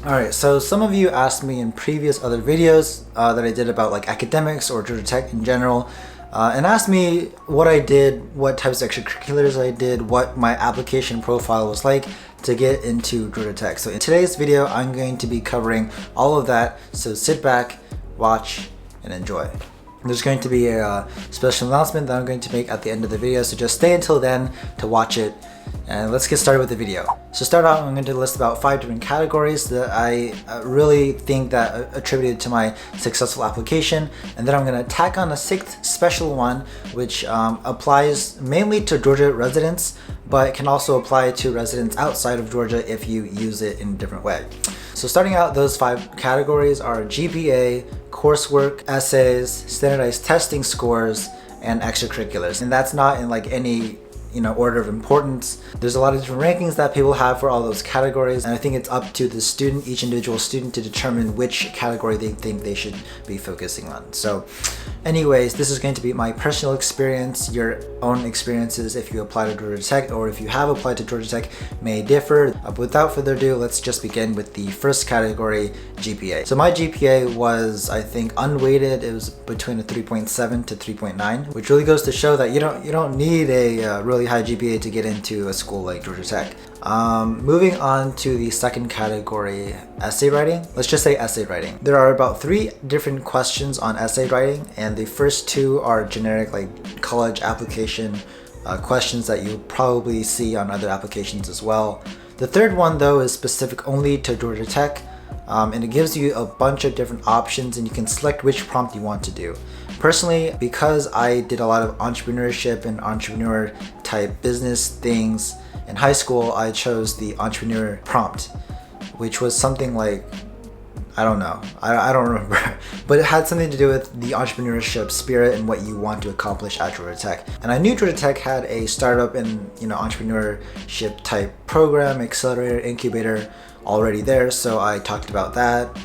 Alright, so some of you asked me in previous other videos that I did about like academics or Georgia Tech in general, and asked me what I did, what types of extracurriculars I did, what my application profile was like to get into Georgia Tech. So in today's video, I'm going to be covering all of that, so sit back, watch, and enjoy. There's going to be a special announcement that I'm going to make at the end of the video, so just stay until then to watch it. And let's get started with the video. So to start out, I'm going to list about 5 different categories that I really think that attributed to my successful application. And then I'm going to tack on a 6th special one, which applies mainly to Georgia residents, but can also apply to residents outside of Georgia if you use it in a different way. So starting out, those 5 categories are GPA, coursework, essays, standardized testing scores, and extracurriculars. And that's not in like any order of importance. There's a lot of different rankings that people have for all those categories, and I think it's up to the student, each individual student, to determine which category they think they should be focusing on. So anyways, this is going to be my personal experience. Your own experiences, if you apply to Georgia Tech or if you have applied to Georgia Tech, may differ. Without further ado, let's just begin with the first category, GPA. So my GPA was, I think, unweighted. It was between a 3.7 to 3.9, which really goes to show that you don't need a really high GPA to get into a school like Georgia Tech. Moving on to the second category, essay writing. Let's just say essay writing. There are about 3 different questions on essay writing, and the first 2 are generic, like college application questions that you'll probably see on other applications as well. The third one, though, is specific only to Georgia Tech, and it gives you a bunch of different options, and you can select which prompt you want to do. Personally, because I did a lot of entrepreneurship and entrepreneur type business things in high school, I chose the entrepreneur prompt, which was something like, I don't know, I don't remember, but it had something to do with the entrepreneurship spirit and what you want to accomplish at Georgia Tech. And I knew Georgia Tech had a startup and entrepreneurship type program, accelerator, incubator already there, so I talked about that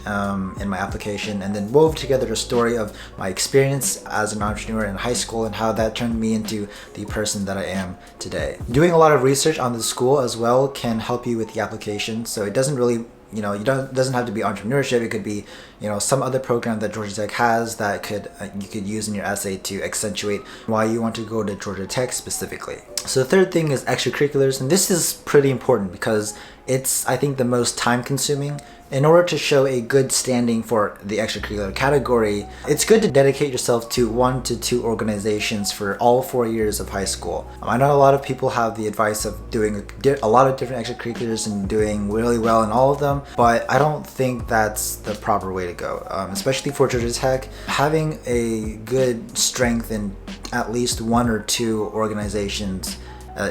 in my application, and then wove together a story of my experience as an entrepreneur in high school and how that turned me into the person that I am today. Doing a lot of research on the school as well can help you with the application, so it doesn't really doesn't have to be entrepreneurship. It could be some other program that Georgia Tech has that you could use in your essay to accentuate why you want to go to Georgia Tech specifically. So the third thing is extracurriculars, and this is pretty important because it's, I think, the most time consuming. In order to show a good standing for the extracurricular category, it's good to dedicate yourself to 1 to 2 organizations for all 4 years of high school. I know a lot of people have the advice of doing a lot of different extracurriculars and doing really well in all of them, but I don't think that's the proper way to go. Especially for Georgia Tech, having a good strength in at least 1 or 2 organizations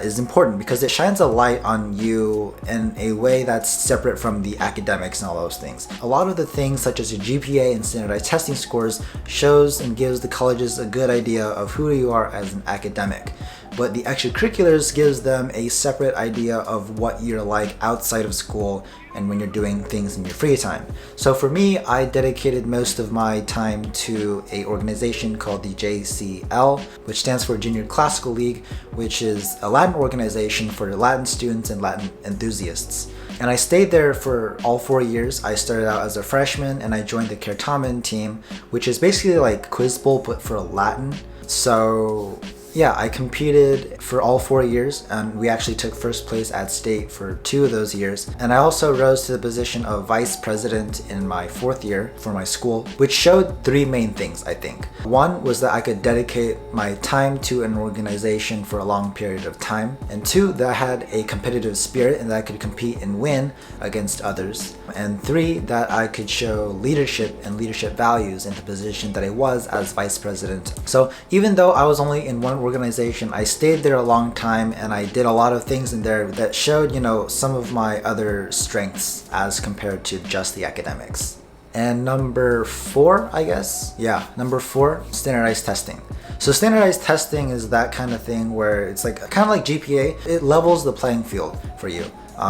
is important because it shines a light on you in a way that's separate from the academics and all those things. A lot of the things such as your GPA and standardized testing scores shows and gives the colleges a good idea of who you are as an academic. But the extracurriculars gives them a separate idea of what you're like outside of school and when you're doing things in your free time. So for me, I dedicated most of my time to an organization called the JCL, which stands for Junior Classical League, which is a Latin organization for Latin students and Latin enthusiasts. And I stayed there for all 4 years. I started out as a freshman and I joined the Certamen team, which is basically like Quiz Bowl but for Latin. So yeah, I competed for all 4 years, and we actually took first place at state for 2 of those years. And I also rose to the position of vice president in my 4th year for my school, which showed 3 main things, I think. One was that I could dedicate my time to an organization for a long period of time, and 2, that I had a competitive spirit and that I could compete and win against others, and 3, that I could show leadership and leadership values in the position that I was as vice president. So even though I was only in one organization, I stayed there a long time and I did a lot of things in there that showed, some of my other strengths as compared to just the academics. And number 4, I guess? Yeah, number 4, standardized testing. So standardized testing is that kind of thing where it's like kind of like GPA. It levels the playing field for you.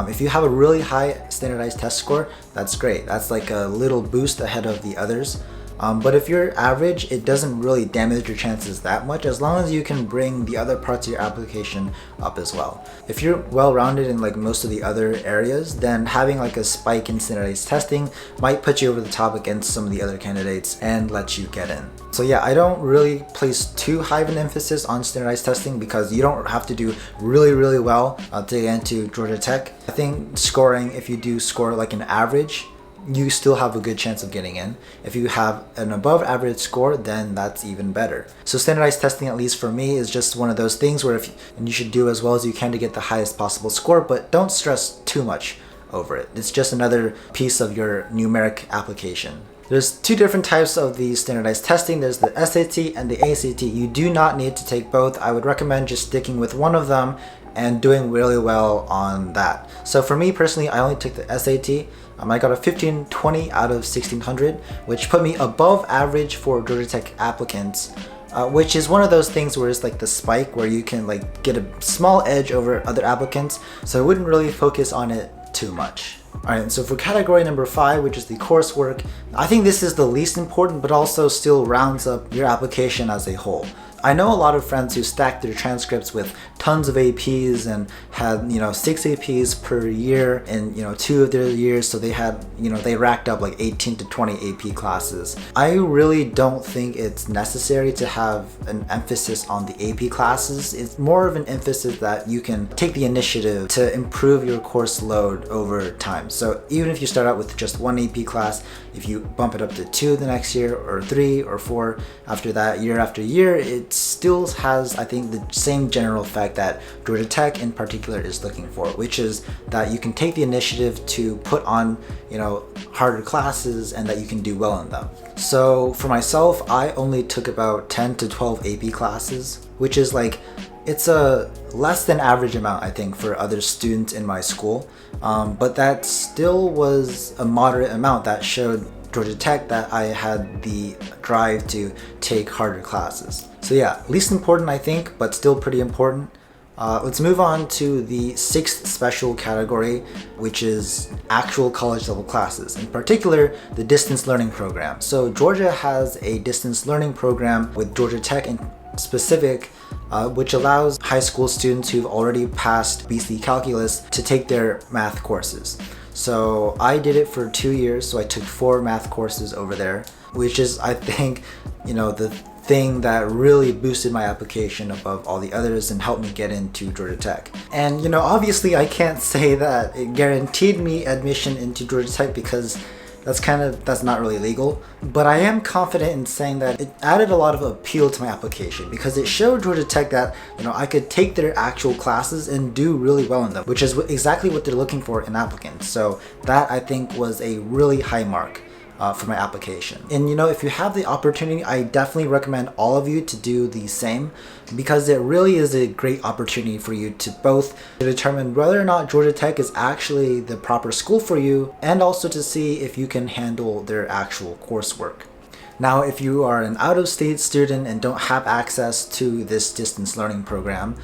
If you have a really high standardized test score, that's great. That's like a little boost ahead of the others. But if you're average, it doesn't really damage your chances that much as long as you can bring the other parts of your application up as well. If you're well-rounded in like most of the other areas, then having like a spike in standardized testing might put you over the top against some of the other candidates and let you get in. So yeah, I don't really place too high of an emphasis on standardized testing because you don't have to do really well to get into Georgia Tech. I think scoring, if you do score like an average, you still have a good chance of getting in. If you have an above average score, then that's even better. So standardized testing, at least for me, is just one of those things where and you should do as well as you can to get the highest possible score, but don't stress too much over it. It's just another piece of your numeric application. There's two different types of the standardized testing. There's the SAT and the ACT. You do not need to take both. I would recommend just sticking with one of them and doing really well on that. So for me personally, I only took the SAT. I got a 1520 out of 1600, which put me above average for Georgia Tech applicants, which is one of those things where it's like the spike where you can like get a small edge over other applicants. So I wouldn't really focus on it too much. Alright, so for category number 5, which is the coursework, I think this is the least important but also still rounds up your application as a whole. I know a lot of friends who stacked their transcripts with tons of APs and had, 6 APs per year in, 2 of their years, so they had, they racked up like 18 to 20 AP classes. I really don't think it's necessary to have an emphasis on the AP classes. It's more of an emphasis that you can take the initiative to improve your course load over time. So even if you start out with just 1 AP class, if you bump it up to 2 the next year, or 3 or 4 after that, year after year, it still has, I think, the same general effect that Georgia Tech in particular is looking for, which is that you can take the initiative to put on, harder classes and that you can do well in them. So for myself, I only took about 10 to 12 AP classes, which is like, it's a less than average amount, I think, for other students in my school. But that still was a moderate amount that showed Georgia Tech that I had the drive to take harder classes. So yeah, least important, I think, but still pretty important. Let's move on to the 6th special category, which is actual college level classes, in particular the distance learning program. So Georgia has a distance learning program with Georgia Tech in specific, which allows high school students who've already passed BC Calculus to take their math courses. So I did it for 2 years, so I took 4 math courses over there, which is, I think, the thing that really boosted my application above all the others and helped me get into Georgia Tech. And obviously I can't say that it guaranteed me admission into Georgia Tech because that's not really legal, but I am confident in saying that it added a lot of appeal to my application because it showed Georgia Tech that I could take their actual classes and do really well in them, which is exactly what they're looking for in applicants. So that, I think, was a really high mark for my application. And if you have the opportunity, I definitely recommend all of you to do the same because it really is a great opportunity for you to both determine whether or not Georgia Tech is actually the proper school for you and also to see if you can handle their actual coursework. Now, if you are an out-of-state student and don't have access to this distance learning program,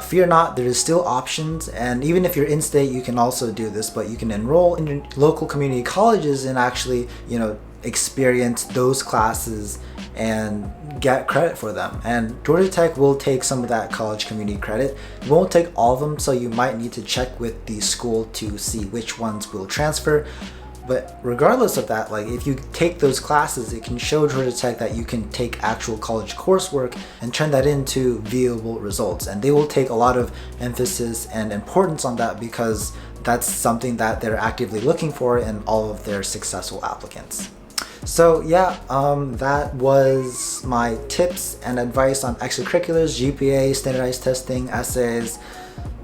fear not, there is still options, and even if you're in-state, you can also do this, but you can enroll in your local community colleges and actually, experience those classes and get credit for them. And Georgia Tech will take some of that college community credit. It won't take all of them, so you might need to check with the school to see which ones will transfer. But regardless of that, if you take those classes, it can show Georgia Tech that you can take actual college coursework and turn that into viewable results. And they will take a lot of emphasis and importance on that because that's something that they're actively looking for in all of their successful applicants. So yeah, that was my tips and advice on extracurriculars, GPA, standardized testing, essays,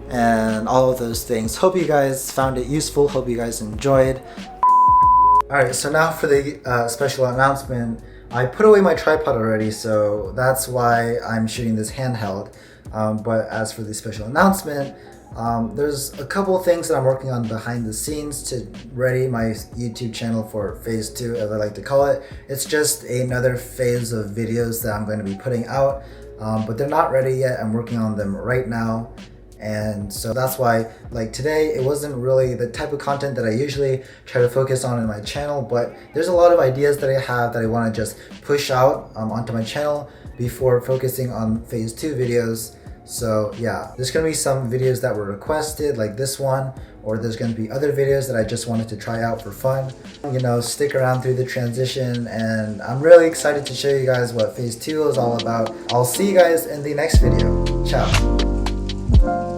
and all of those things. Hope you guys found it useful. Hope you guys enjoyed. Alright, so now for the special announcement. I put away my tripod already, so that's why I'm shooting this handheld. But as for the special announcement, there's a couple of things that I'm working on behind the scenes to ready my YouTube channel for phase 2, as I like to call it. It's just another phase of videos that I'm going to be putting out, but they're not ready yet. I'm working on them right now. And so that's why like today it wasn't really the type of content that I usually try to focus on in my channel, but there's a lot of ideas that I have that I want to just push out onto my channel before focusing on phase 2 videos. So yeah, there's gonna be some videos that were requested like this one, or there's gonna be other videos that I just wanted to try out for fun. You know, stick around through the transition, and I'm really excited to show you guys what phase 2 is all about. I'll see you guys in the next video. Ciao.